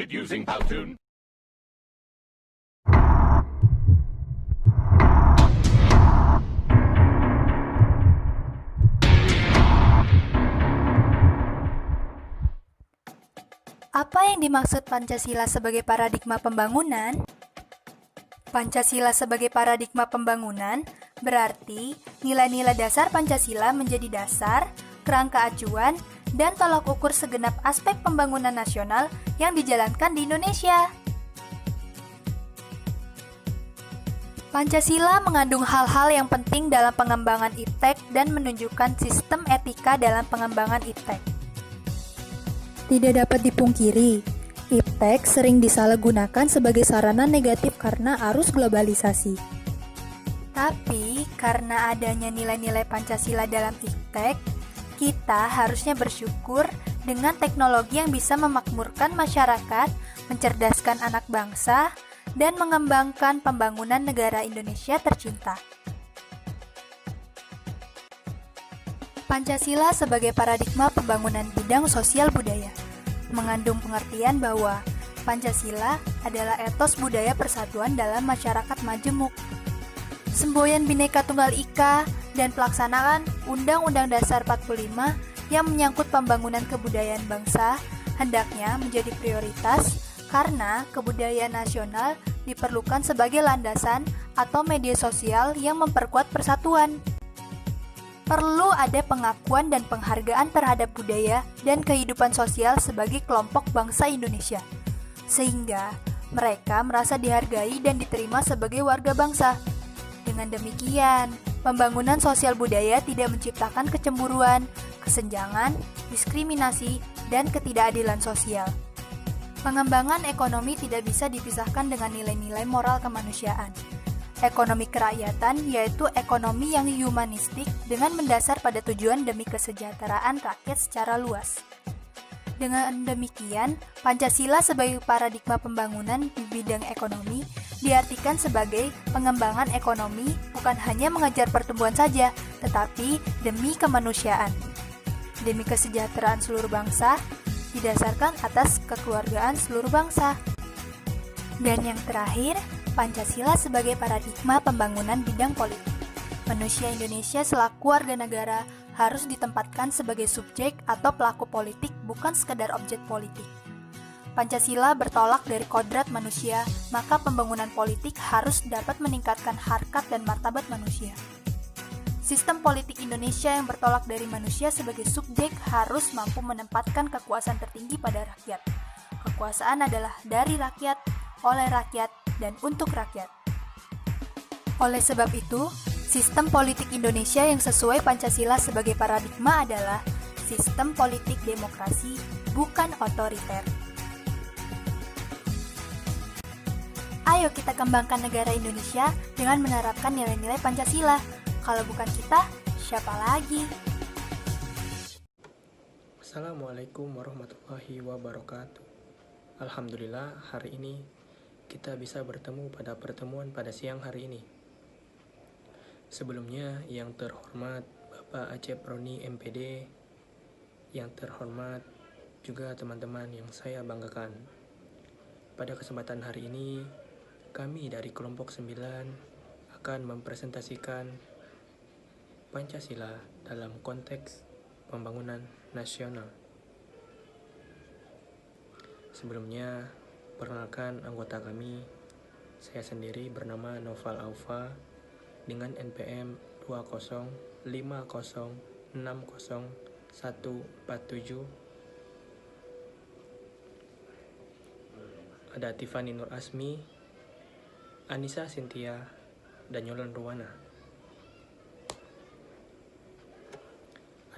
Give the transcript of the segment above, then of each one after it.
created using Powtoon. Apa yang dimaksud Pancasila sebagai paradigma pembangunan? Pancasila sebagai paradigma pembangunan berarti nilai-nilai dasar Pancasila menjadi dasar, kerangka acuan, dan tolak ukur segenap aspek pembangunan nasional yang dijalankan di Indonesia. Pancasila mengandung hal-hal yang penting dalam pengembangan iptek dan menunjukkan sistem etika dalam pengembangan iptek. Tidak dapat dipungkiri, iptek sering disalahgunakan sebagai sarana negatif karena arus globalisasi. Tapi, karena adanya nilai-nilai Pancasila dalam iptek, kita harusnya bersyukur dengan teknologi yang bisa memakmurkan masyarakat, mencerdaskan anak bangsa, dan mengembangkan pembangunan negara Indonesia tercinta. Pancasila sebagai paradigma pembangunan bidang sosial budaya mengandung pengertian bahwa Pancasila adalah etos budaya persatuan dalam masyarakat majemuk. Semboyan Bhinneka Tunggal Ika dan pelaksanaan Undang-Undang Dasar 45 yang menyangkut pembangunan kebudayaan bangsa hendaknya menjadi prioritas karena kebudayaan nasional diperlukan sebagai landasan atau media sosial yang memperkuat persatuan. Perlu ada pengakuan dan penghargaan terhadap budaya dan kehidupan sosial sebagai kelompok bangsa Indonesia, sehingga mereka merasa dihargai dan diterima sebagai warga bangsa. Dengan demikian, pembangunan sosial budaya tidak menciptakan kecemburuan, kesenjangan, diskriminasi, dan ketidakadilan sosial. Pengembangan ekonomi tidak bisa dipisahkan dengan nilai-nilai moral kemanusiaan. Ekonomi kerakyatan yaitu ekonomi yang humanistik dengan mendasar pada tujuan demi kesejahteraan rakyat secara luas. Dengan demikian, Pancasila sebagai paradigma pembangunan di bidang ekonomi diartikan sebagai pengembangan ekonomi bukan hanya mengejar pertumbuhan saja, tetapi demi kemanusiaan, demi kesejahteraan seluruh bangsa, didasarkan atas kekeluargaan seluruh bangsa. Dan yang terakhir, Pancasila sebagai paradigma pembangunan bidang politik. Manusia Indonesia selaku warga negara harus ditempatkan sebagai subjek atau pelaku politik, bukan sekadar objek politik. Pancasila bertolak dari kodrat manusia, maka pembangunan politik harus dapat meningkatkan harkat dan martabat manusia. Sistem politik Indonesia yang bertolak dari manusia sebagai subjek harus mampu menempatkan kekuasaan tertinggi pada rakyat. Kekuasaan adalah dari rakyat, oleh rakyat, dan untuk rakyat. Oleh sebab itu, sistem politik Indonesia yang sesuai Pancasila sebagai paradigma adalah sistem politik demokrasi, bukan otoriter. Ayo kita kembangkan negara Indonesia dengan menerapkan nilai-nilai Pancasila. Kalau bukan kita, siapa lagi? Assalamualaikum warahmatullahi wabarakatuh. Alhamdulillah, hari ini kita bisa bertemu pada pertemuan pada siang hari ini. Sebelumnya, yang terhormat Bapak Acep Roni MPD, yang terhormat juga teman-teman yang saya banggakan. Pada kesempatan hari ini, kami dari kelompok 9 akan mempresentasikan Pancasila dalam konteks pembangunan nasional. Sebelumnya, perkenalkan anggota kami. Saya sendiri bernama Noval Aufa dengan NPM 2050600147. Ada Tiffany Nur Asmi, Anissa Cynthia, dan Yolan Ruwana.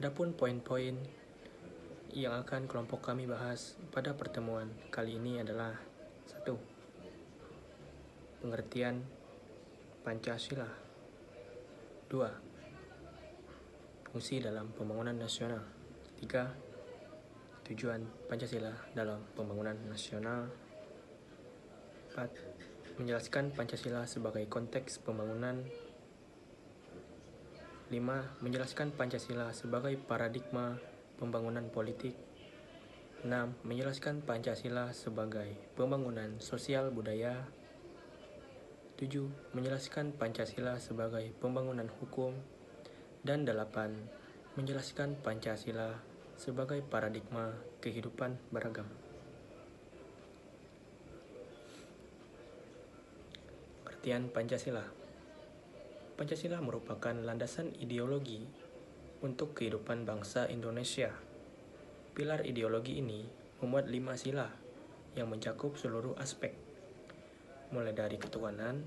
Adapun poin-poin yang akan kelompok kami bahas pada pertemuan kali ini adalah 1. Pengertian Pancasila. 2. Fungsi dalam pembangunan nasional. 3. Tujuan Pancasila dalam pembangunan nasional. 4. Menjelaskan Pancasila sebagai konteks pembangunan. 5. Menjelaskan Pancasila sebagai paradigma pembangunan politik. 6. Menjelaskan Pancasila sebagai pembangunan sosial budaya. 7. Menjelaskan Pancasila sebagai pembangunan hukum. Dan 8. Menjelaskan Pancasila sebagai paradigma kehidupan beragam. Artian Pancasila. Pancasila merupakan landasan ideologi untuk kehidupan bangsa Indonesia. Pilar ideologi ini memuat 5 sila yang mencakup seluruh aspek, mulai dari ketuhanan,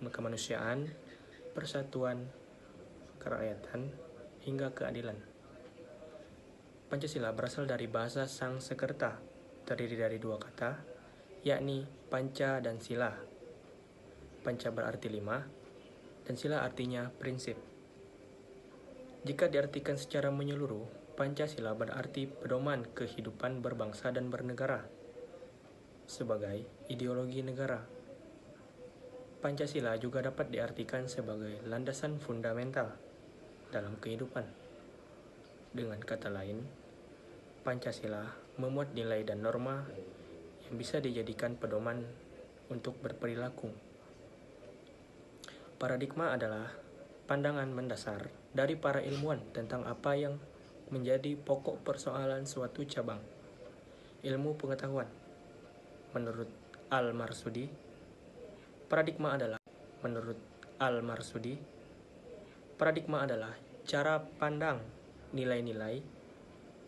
kemanusiaan, persatuan, kerakyatan, hingga keadilan. Pancasila berasal dari bahasa Sangsekerta, terdiri dari 2 kata, yakni panca dan sila. Panca berarti 5, dan sila artinya prinsip. Jika diartikan secara menyeluruh, Pancasila berarti pedoman kehidupan berbangsa dan bernegara sebagai ideologi negara. Pancasila juga dapat diartikan sebagai landasan fundamental dalam kehidupan. Dengan kata lain, Pancasila memuat nilai dan norma yang bisa dijadikan pedoman untuk berperilaku. Paradigma adalah pandangan mendasar dari para ilmuwan tentang apa yang menjadi pokok persoalan suatu cabang ilmu pengetahuan. Menurut Al-Marsudi, paradigma adalah cara pandang, nilai-nilai,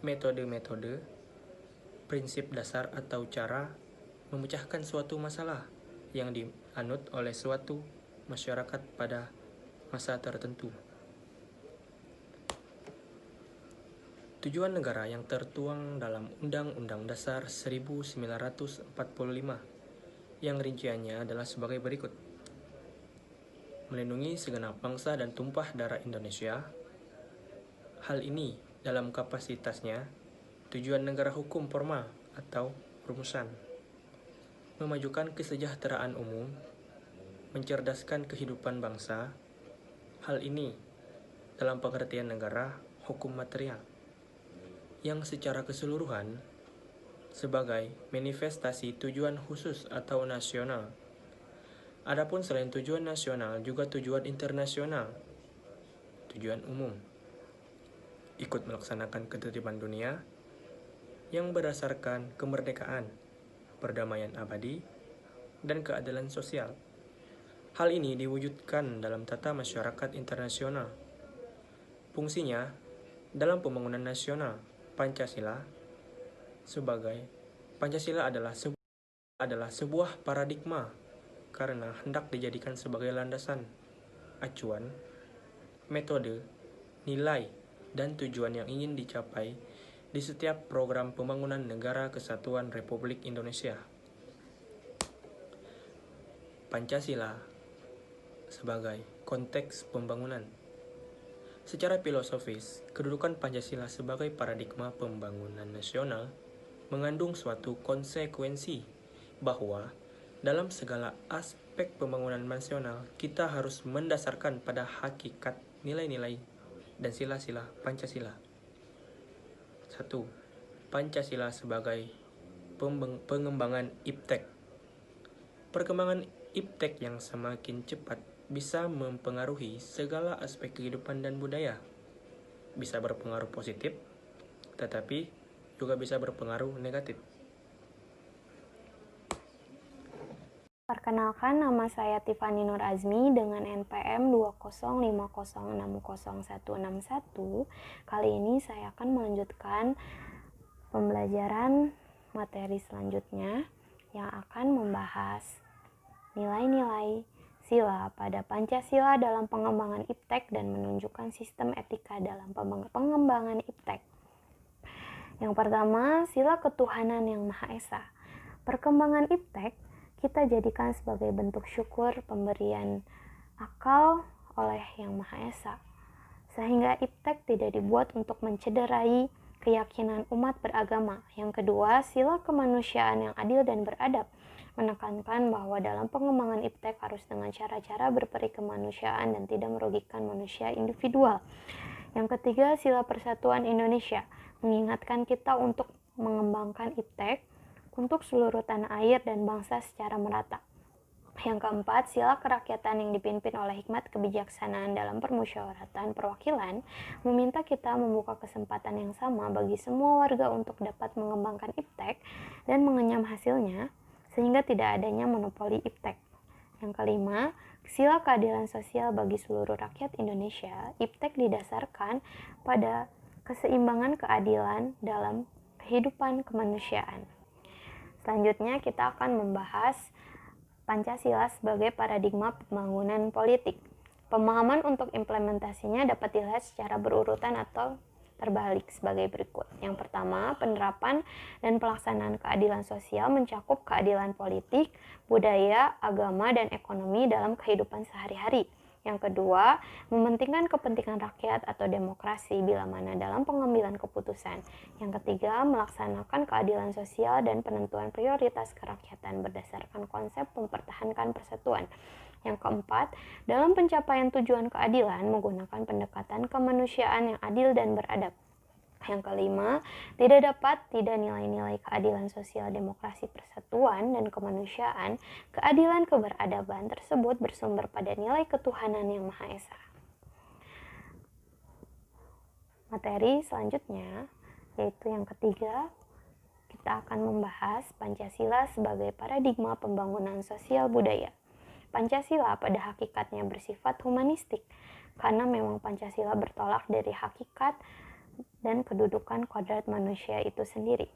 metode-metode, prinsip dasar atau cara memecahkan suatu masalah yang dianut oleh suatu masyarakat pada masa tertentu. Tujuan negara yang tertuang dalam Undang-Undang Dasar 1945 yang rinciannya adalah sebagai berikut. Melindungi segenap bangsa dan tumpah darah Indonesia. Hal ini dalam kapasitasnya tujuan negara hukum formal atau rumusan. Memajukan kesejahteraan umum, mencerdaskan kehidupan bangsa. Hal ini dalam pengertian negara hukum material yang secara keseluruhan sebagai manifestasi tujuan khusus atau nasional. Adapun selain tujuan nasional juga tujuan internasional, tujuan umum. Ikut melaksanakan ketertiban dunia yang berdasarkan kemerdekaan, perdamaian abadi, dan keadilan sosial. Hal ini diwujudkan dalam tata masyarakat internasional. Fungsinya dalam pembangunan nasional, Pancasila adalah sebuah paradigma karena hendak dijadikan sebagai landasan, acuan, metode, nilai, dan tujuan yang ingin dicapai di setiap program pembangunan Negara Kesatuan Republik Indonesia. Pancasila sebagai konteks pembangunan. Secara filosofis, kedudukan Pancasila sebagai paradigma pembangunan nasional mengandung suatu konsekuensi bahwa dalam segala aspek pembangunan nasional kita harus mendasarkan pada hakikat nilai-nilai dan sila-sila Pancasila. 1. Pancasila sebagai pengembangan iptek. Perkembangan iptek yang semakin cepat bisa mempengaruhi segala aspek kehidupan dan budaya. Bisa berpengaruh positif, tetapi juga bisa berpengaruh negatif. Perkenalkan, nama saya Tiffany Nur Azmi dengan NPM 205060161. Kali ini saya akan melanjutkan pembelajaran materi selanjutnya yang akan membahas nilai-nilai sila pada Pancasila dalam pengembangan iptek dan menunjukkan sistem etika dalam pengembangan iptek. Yang pertama, sila ketuhanan yang Maha Esa. Perkembangan iptek kita jadikan sebagai bentuk syukur pemberian akal oleh Yang Maha Esa, sehingga iptek tidak dibuat untuk mencederai keyakinan umat beragama. Yang kedua, sila kemanusiaan yang adil dan beradab, menekankan bahwa dalam pengembangan iptek harus dengan cara-cara berperi kemanusiaan dan tidak merugikan manusia individual. Yang ketiga, sila persatuan Indonesia, mengingatkan kita untuk mengembangkan iptek untuk seluruh tanah air dan bangsa secara merata. Yang keempat, sila kerakyatan yang dipimpin oleh hikmat kebijaksanaan dalam permusyawaratan perwakilan meminta kita membuka kesempatan yang sama bagi semua warga untuk dapat mengembangkan iptek dan mengenyam hasilnya sehingga tidak adanya monopoli iptek. Yang kelima, sila keadilan sosial bagi seluruh rakyat Indonesia. Iptek didasarkan pada keseimbangan keadilan dalam kehidupan kemanusiaan. Selanjutnya kita akan membahas Pancasila sebagai paradigma pembangunan politik. Pemahaman untuk implementasinya dapat dilihat secara berurutan atau terbalik sebagai berikut. Yang pertama, penerapan dan pelaksanaan keadilan sosial mencakup keadilan politik, budaya, agama, dan ekonomi dalam kehidupan sehari-hari. Yang kedua, mementingkan kepentingan rakyat atau demokrasi bila mana dalam pengambilan keputusan. Yang ketiga, melaksanakan keadilan sosial dan penentuan prioritas kerakyatan berdasarkan konsep mempertahankan persatuan. Yang keempat, dalam pencapaian tujuan keadilan menggunakan pendekatan kemanusiaan yang adil dan beradab. Yang kelima, tidak nilai-nilai keadilan sosial, demokrasi, persatuan, dan kemanusiaan, keadilan keberadaban tersebut bersumber pada nilai ketuhanan yang Maha Esa. Materi selanjutnya, yaitu yang ketiga, kita akan membahas Pancasila sebagai paradigma pembangunan sosial budaya. Pancasila pada hakikatnya bersifat humanistik, karena memang Pancasila bertolak dari hakikat dan kedudukan kodrat manusia itu sendiri.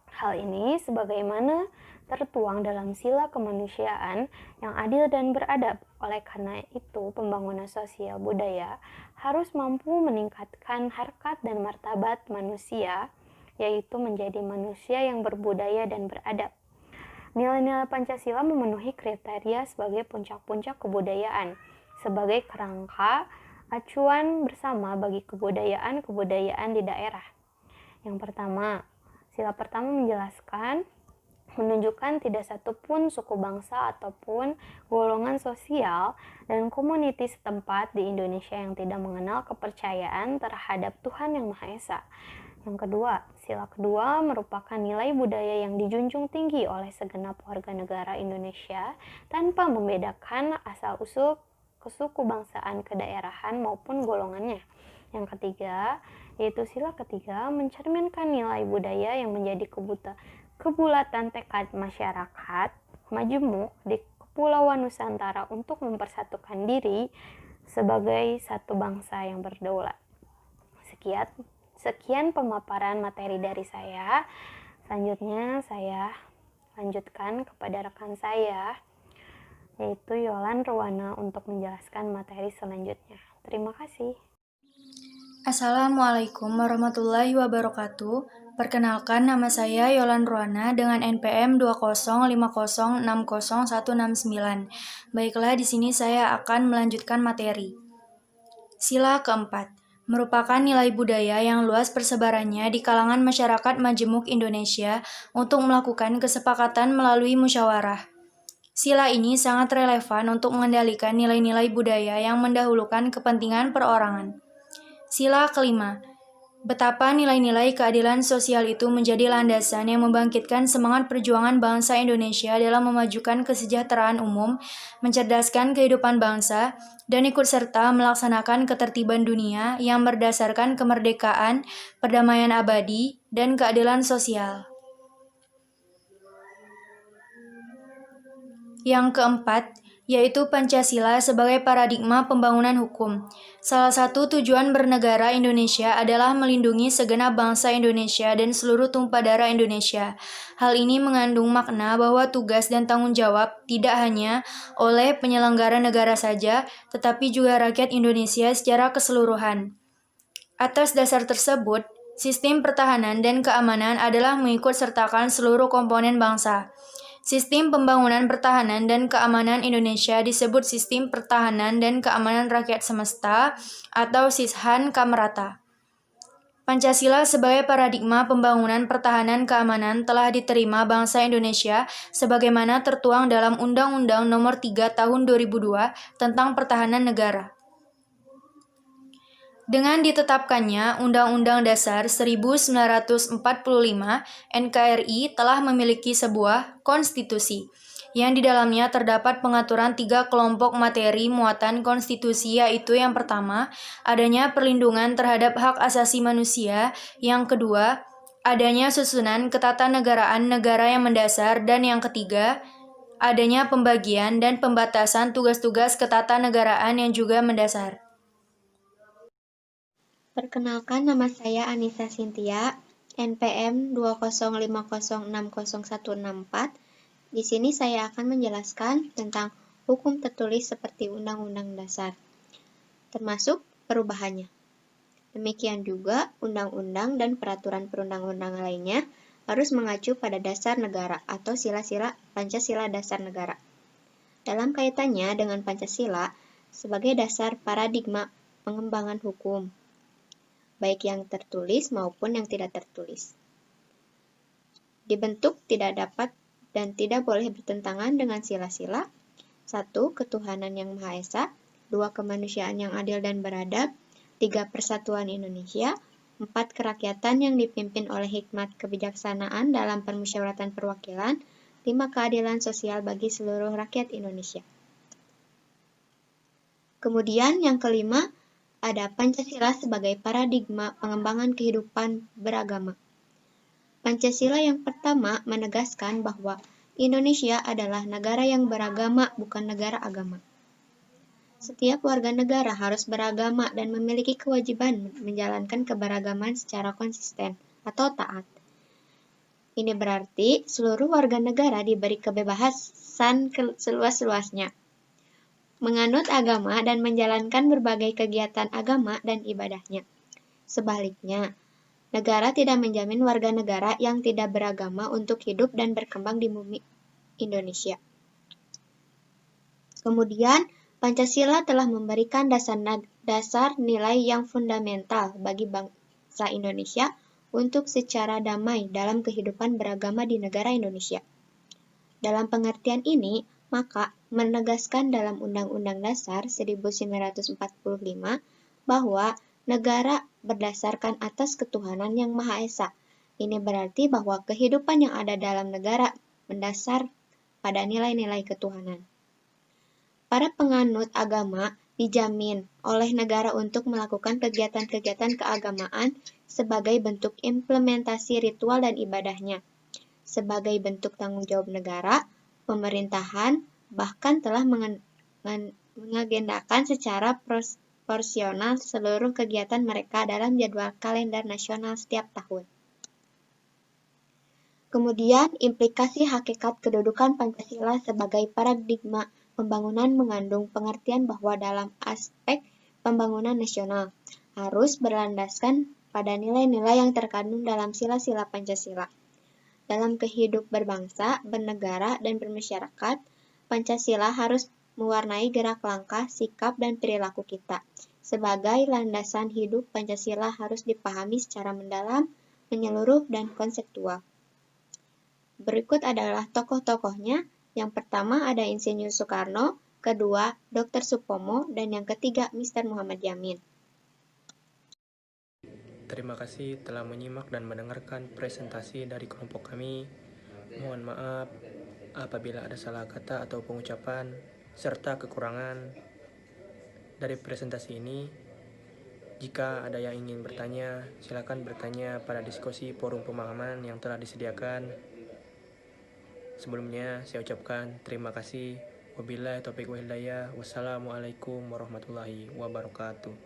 Hal ini sebagaimana tertuang dalam sila kemanusiaan yang adil dan beradab. Oleh karena itu, pembangunan sosial budaya harus mampu meningkatkan harkat dan martabat manusia, yaitu menjadi manusia yang berbudaya dan beradab. Nilai-nilai Pancasila memenuhi kriteria sebagai puncak-puncak kebudayaan, sebagai kerangka acuan bersama bagi kebudayaan di daerah. Yang pertama, sila pertama menunjukkan tidak satupun suku bangsa ataupun golongan sosial dan komuniti setempat di Indonesia yang tidak mengenal kepercayaan terhadap Tuhan yang Maha Esa. Yang kedua, sila kedua merupakan nilai budaya yang dijunjung tinggi oleh segenap warga negara Indonesia tanpa membedakan asal-usul kesuku bangsaan, kedaerahan maupun golongannya. Yang ketiga, yaitu sila ketiga mencerminkan nilai budaya yang menjadi kebulatan tekad masyarakat majemuk di Kepulauan Nusantara untuk mempersatukan diri sebagai satu bangsa yang berdaulat. Sekian pemaparan materi dari saya. Selanjutnya saya lanjutkan kepada rekan saya, yaitu Yolan Ruwana untuk menjelaskan materi selanjutnya. Terima kasih. Assalamualaikum warahmatullahi wabarakatuh. Perkenalkan, nama saya Yolan Ruwana dengan NPM 205060169. Baiklah, di sini saya akan melanjutkan materi. Sila keempat merupakan nilai budaya yang luas persebarannya di kalangan masyarakat majemuk Indonesia untuk melakukan kesepakatan melalui musyawarah. Sila ini sangat relevan untuk mengendalikan nilai-nilai budaya yang mendahulukan kepentingan perorangan. Sila kelima, betapa nilai-nilai keadilan sosial itu menjadi landasan yang membangkitkan semangat perjuangan bangsa Indonesia dalam memajukan kesejahteraan umum, mencerdaskan kehidupan bangsa, dan ikut serta melaksanakan ketertiban dunia yang berdasarkan kemerdekaan, perdamaian abadi, dan keadilan sosial. Yang keempat, yaitu Pancasila sebagai paradigma pembangunan hukum. Salah satu tujuan bernegara Indonesia adalah melindungi segenap bangsa Indonesia dan seluruh tumpah darah Indonesia. Hal ini mengandung makna bahwa tugas dan tanggung jawab tidak hanya oleh penyelenggara negara saja, tetapi juga rakyat Indonesia secara keseluruhan. Atas dasar tersebut, sistem pertahanan dan keamanan adalah mengikut sertakan seluruh komponen bangsa. Sistem pembangunan pertahanan dan keamanan Indonesia disebut Sistem Pertahanan dan Keamanan Rakyat Semesta atau SISHAN Kamerata. Pancasila sebagai paradigma pembangunan pertahanan keamanan telah diterima bangsa Indonesia sebagaimana tertuang dalam Undang-Undang Nomor 3 Tahun 2002 tentang Pertahanan Negara. Dengan ditetapkannya Undang-Undang Dasar 1945, NKRI telah memiliki sebuah konstitusi, yang di dalamnya terdapat pengaturan 3 kelompok materi muatan konstitusi, yaitu yang pertama, adanya perlindungan terhadap hak asasi manusia, yang kedua, adanya susunan ketatanegaraan negara yang mendasar, dan yang ketiga, adanya pembagian dan pembatasan tugas-tugas ketatanegaraan yang juga mendasar. Perkenalkan, nama saya Anissa Cynthia, NPM 205060164. Di sini saya akan menjelaskan tentang hukum tertulis seperti Undang-Undang Dasar, termasuk perubahannya. Demikian juga undang-undang dan peraturan perundang-undang lainnya harus mengacu pada dasar negara atau sila-sila Pancasila Dasar Negara. Dalam kaitannya dengan Pancasila sebagai dasar paradigma pengembangan hukum, baik yang tertulis maupun yang tidak tertulis. Dibentuk tidak dapat dan tidak boleh bertentangan dengan sila-sila: 1. Ketuhanan yang Maha Esa, 2. Kemanusiaan yang adil dan beradab, 3. Persatuan Indonesia, 4. Kerakyatan yang dipimpin oleh hikmat kebijaksanaan dalam permusyawaratan perwakilan, 5. Keadilan sosial bagi seluruh rakyat Indonesia. Kemudian yang kelima, ada Pancasila sebagai paradigma pengembangan kehidupan beragama. Pancasila yang pertama menegaskan bahwa Indonesia adalah negara yang beragama, bukan negara agama. Setiap warga negara harus beragama dan memiliki kewajiban menjalankan keberagaman secara konsisten atau taat. Ini berarti seluruh warga negara diberi kebebasan seluas-luasnya menganut agama dan menjalankan berbagai kegiatan agama dan ibadahnya. Sebaliknya, negara tidak menjamin warga negara yang tidak beragama untuk hidup dan berkembang di bumi Indonesia. Kemudian, Pancasila telah memberikan dasar nilai yang fundamental bagi bangsa Indonesia untuk secara damai dalam kehidupan beragama di negara Indonesia. Dalam pengertian ini, maka menegaskan dalam Undang-Undang Dasar 1945 bahwa negara berdasarkan atas ketuhanan yang Maha Esa. Ini berarti bahwa kehidupan yang ada dalam negara mendasar pada nilai-nilai ketuhanan. Para penganut agama dijamin oleh negara untuk melakukan kegiatan-kegiatan keagamaan sebagai bentuk implementasi ritual dan ibadahnya. Sebagai bentuk tanggung jawab negara, pemerintahan bahkan telah mengagendakan secara proporsional seluruh kegiatan mereka dalam jadwal kalender nasional setiap tahun. Kemudian, implikasi hakikat kedudukan Pancasila sebagai paradigma pembangunan mengandung pengertian bahwa dalam aspek pembangunan nasional harus berlandaskan pada nilai-nilai yang terkandung dalam sila-sila Pancasila. Dalam kehidup berbangsa, bernegara, dan bermasyarakat, Pancasila harus mewarnai gerak langkah, sikap, dan perilaku kita. Sebagai landasan hidup, Pancasila harus dipahami secara mendalam, menyeluruh, dan konseptual. Berikut adalah tokoh-tokohnya. Yang pertama ada Insinyur Soekarno, kedua Dr. Supomo, dan yang ketiga Mr. Muhammad Yamin. Terima kasih telah menyimak dan mendengarkan presentasi dari kelompok kami. Mohon maaf apabila ada salah kata atau pengucapan serta kekurangan dari presentasi ini. Jika ada yang ingin bertanya, silakan bertanya pada diskusi forum pemahaman yang telah disediakan. Sebelumnya saya ucapkan terima kasih. Wabillahi taufiq wal hidayah. Wassalamualaikum warahmatullahi wabarakatuh.